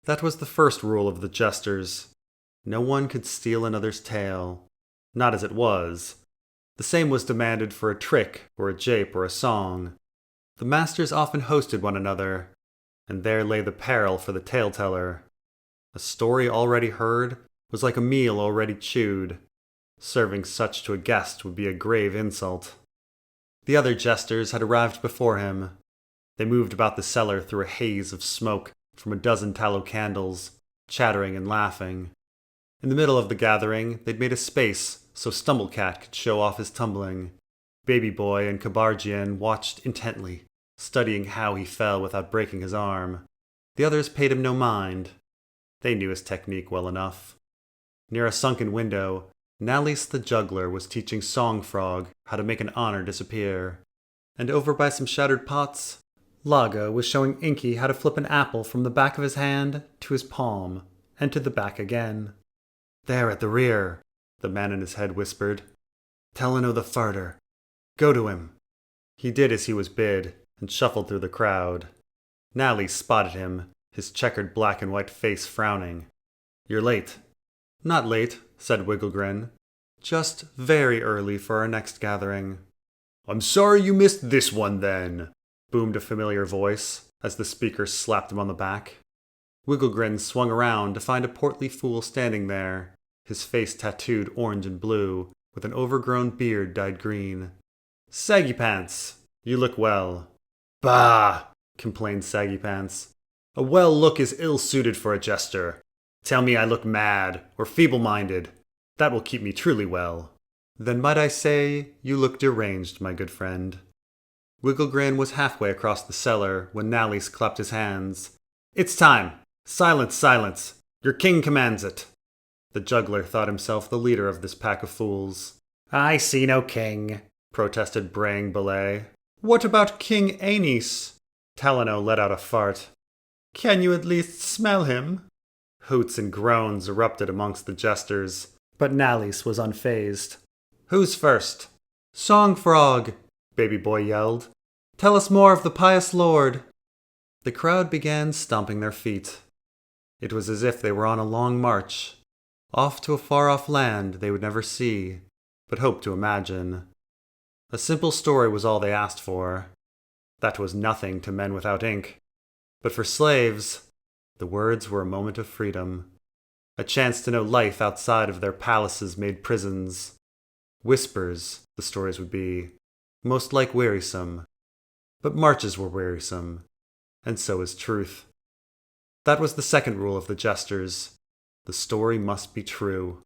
Speaker 1: That was the first rule of the jesters. No one could steal another's tale. Not as it was. The same was demanded for a trick or a jape or a song. The masters often hosted one another, and there lay the peril for the tale-teller. A story already heard was like a meal already chewed. Serving such to a guest would be a grave insult. The other jesters had arrived before him. They moved about the cellar through a haze of smoke from a dozen tallow candles, chattering and laughing. In the middle of the gathering, they'd made a space so Stumblecat could show off his tumbling. Baby Boy and Kabargian watched intently, studying how he fell without breaking his arm. The others paid him no mind. They knew his technique well enough. Near a sunken window, Nalis the juggler was teaching Song Frog how to make an honor disappear. And over by some shattered pots, Lago was showing Inky how to flip an apple from the back of his hand to his palm, and to the back again. "There at the rear," the man in his head whispered. "Teleno the farter. Go to him." He did as he was bid, and shuffled through the crowd. Nally spotted him, his checkered black and white face frowning. "You're late." "Not late," said Wigglegrin. "Just very early for our next gathering." "I'm sorry you missed this one, then," boomed a familiar voice, as the speaker slapped him on the back. Wigglegrin swung around to find a portly fool standing there, his face tattooed orange and blue, with an overgrown beard dyed green. "Saggy Pants, you look well." "Bah!" complained Saggy Pants. "A well look is ill-suited for a jester. Tell me I look mad, or feeble-minded. That will keep me truly well." "Then might I say you look deranged, my good friend." Wigglegrin was halfway across the cellar when Nally's clapped his hands. "It's time! Silence, silence! Your king commands it!" The juggler thought himself the leader of this pack of fools. "I see no king," protested braying Belay. "What about King Aenys?" Talano let out a fart. "Can you at least smell him?" Hoots and groans erupted amongst the jesters, but Nally's was unfazed. "Who's first?" "Song Frog," Baby Boy yelled. "Tell us more of the pious lord." The crowd began stomping their feet. It was as if they were on a long march, off to a far-off land they would never see, but hoped to imagine. A simple story was all they asked for. That was nothing to men without ink. But for slaves, the words were a moment of freedom. A chance to know life outside of their palaces-made prisons. Whispers, the stories would be, most like wearisome. But marches were wearisome, and so is truth. That was the second rule of the jesters. The story must be true.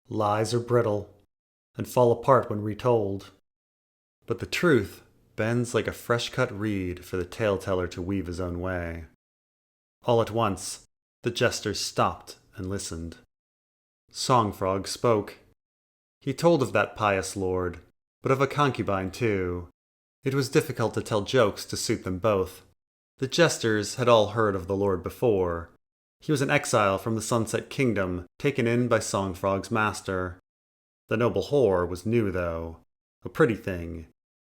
Speaker 1: Lies are brittle, and fall apart when retold. But the truth bends like a fresh-cut reed for the tale-teller to weave his own way. All at once, the jesters stopped and listened. Song Frog spoke. He told of that pious lord, but of a concubine too. It was difficult to tell jokes to suit them both. The jesters had all heard of the lord before. He was an exile from the Sunset Kingdom, taken in by Song Frog's master. The noble whore was new, though. A pretty thing.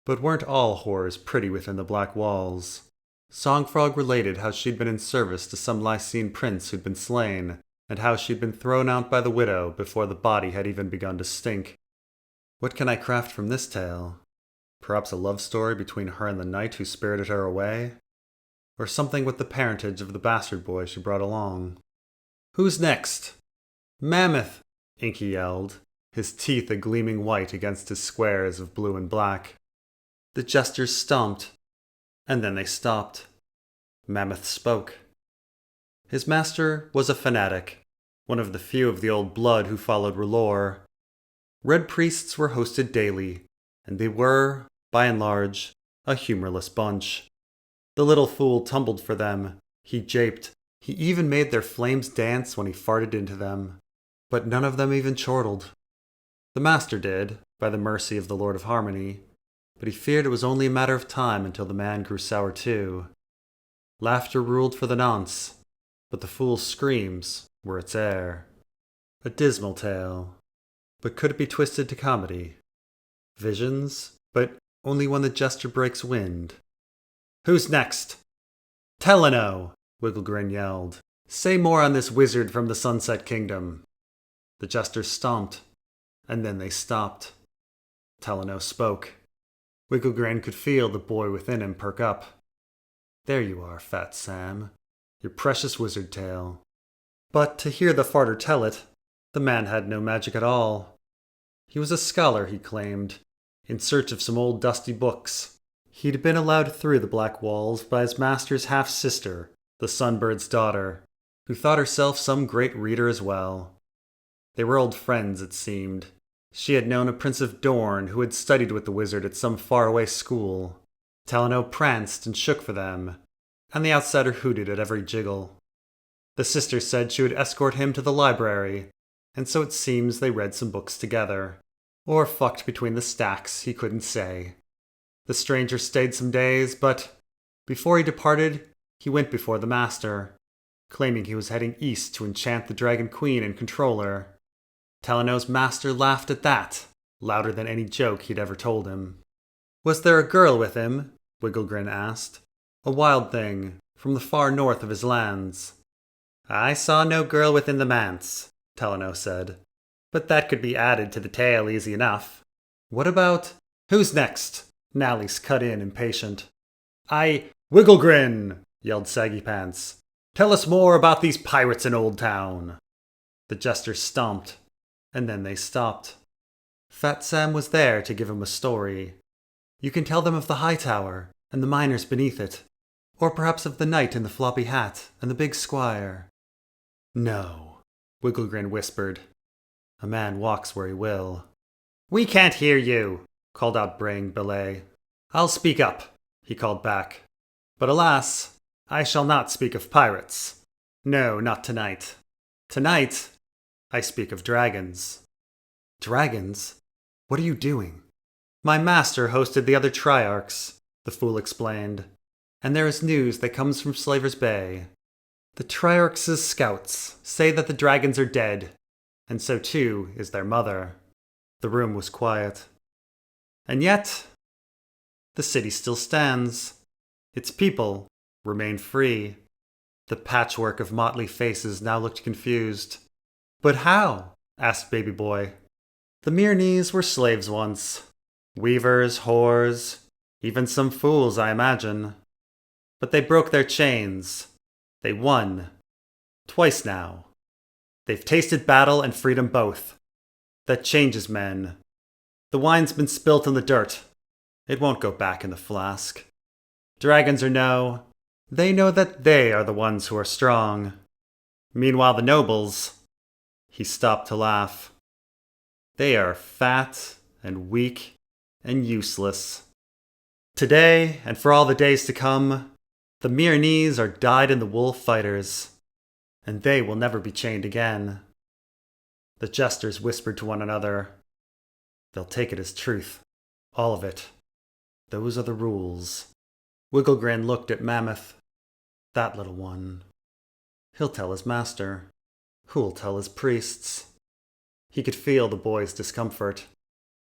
Speaker 1: But weren't all whores pretty within the black walls? Song Frog related how she'd been in service to some Lycian prince who'd been slain, and how she'd been thrown out by the widow before the body had even begun to stink. What can I craft from this tale? Perhaps a love story between her and the knight who spirited her away? Or something with the parentage of the bastard boy she brought along. "Who's next?" "Mammoth!" Inky yelled, his teeth a gleaming white against his squares of blue and black. The jesters stomped, and then they stopped. Mammoth spoke. His master was a fanatic, one of the few of the old blood who followed R'hllor. Red priests were hosted daily, and they were, by and large, a humorless bunch. The little fool tumbled for them, he japed, he even made their flames dance when he farted into them. But none of them even chortled. The master did, by the mercy of the Lord of Harmony, but he feared it was only a matter of time until the man grew sour too. Laughter ruled for the nonce, but the fool's screams were its heir. A dismal tale. But could it be twisted to comedy? Visions? But only when the jester breaks wind. "Who's next?" "Teleno!" Wigglegrin yelled. "Say more on this wizard from the Sunset Kingdom." The jesters stomped, and then they stopped. Teleno spoke. Wigglegrin could feel the boy within him perk up. "There you are, Fat Sam. Your precious wizard tale." But to hear the farter tell it, the man had no magic at all. He was a scholar, he claimed, in search of some old dusty books. He'd been allowed through the black walls by his master's half-sister, the Sunbird's daughter, who thought herself some great reader as well. They were old friends, it seemed. She had known a Prince of Dorn who had studied with the wizard at some faraway school. Teleno pranced and shook for them, and the outsider hooted at every jiggle. The sister said she would escort him to the library, and so it seems they read some books together. Or fucked between the stacks, he couldn't say. The stranger stayed some days, but before he departed, he went before the master, claiming he was heading east to enchant the Dragon Queen and controller. Teleno's master laughed at that, louder than any joke he'd ever told him. "Was there a girl with him?" Wigglegrin asked. "A wild thing, from the far north of his lands." "I saw no girl within the manse," Teleno said. "But that could be added to the tale easy enough." "What about—" "Who's next?" Nally's cut in, impatient. "Wigglegrin!" yelled Saggypants. "Tell us more about these pirates in Old Town." The jesters stomped, and then they stopped. Fat Sam was there to give him a story. You can tell them of the high tower, and the miners beneath it, or perhaps of the knight in the floppy hat, and the big squire. "No," Wigglegrin whispered. "A man walks where he will." "We can't hear you," called out braying Belay. "I'll speak up," he called back. "But alas, I shall not speak of pirates. No, not tonight. Tonight, I speak of dragons." "Dragons? What are you doing?" "My master hosted the other Triarchs," the fool explained. "And there is news that comes from Slaver's Bay. The Triarchs' scouts say that the dragons are dead, and so too is their mother." The room was quiet. "And yet, the city still stands. Its people remain free." The patchwork of motley faces now looked confused. "But how?" asked Baby Boy. "The Myronese were slaves once. Weavers, whores, even some fools, I imagine. But they broke their chains. They won. Twice now. They've tasted battle and freedom both. That changes men. The wine's been spilt in the dirt. It won't go back in the flask. Dragons or no, they know that they are the ones who are strong. Meanwhile the nobles—" He stopped to laugh. "They are fat and weak and useless. Today, and for all the days to come, the Myronese are dyed-in-the-wool fighters, and they will never be chained again." The jesters whispered to one another. "They'll take it as truth. All of it. Those are the rules." Wigglegrin looked at Mammoth. "That little one. He'll tell his master. Who'll tell his priests?" He could feel the boy's discomfort.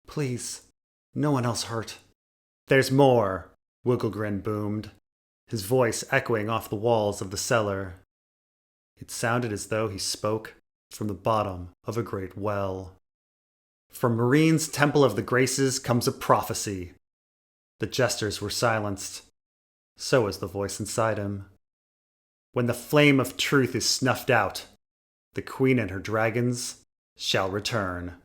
Speaker 1: "Please, no one else hurt." "There's more," Wigglegrin boomed, his voice echoing off the walls of the cellar. It sounded as though he spoke from the bottom of a great well. "From Marine's Temple of the Graces comes a prophecy." The jesters were silenced. So was the voice inside him. "When the flame of truth is snuffed out, the queen and her dragons shall return."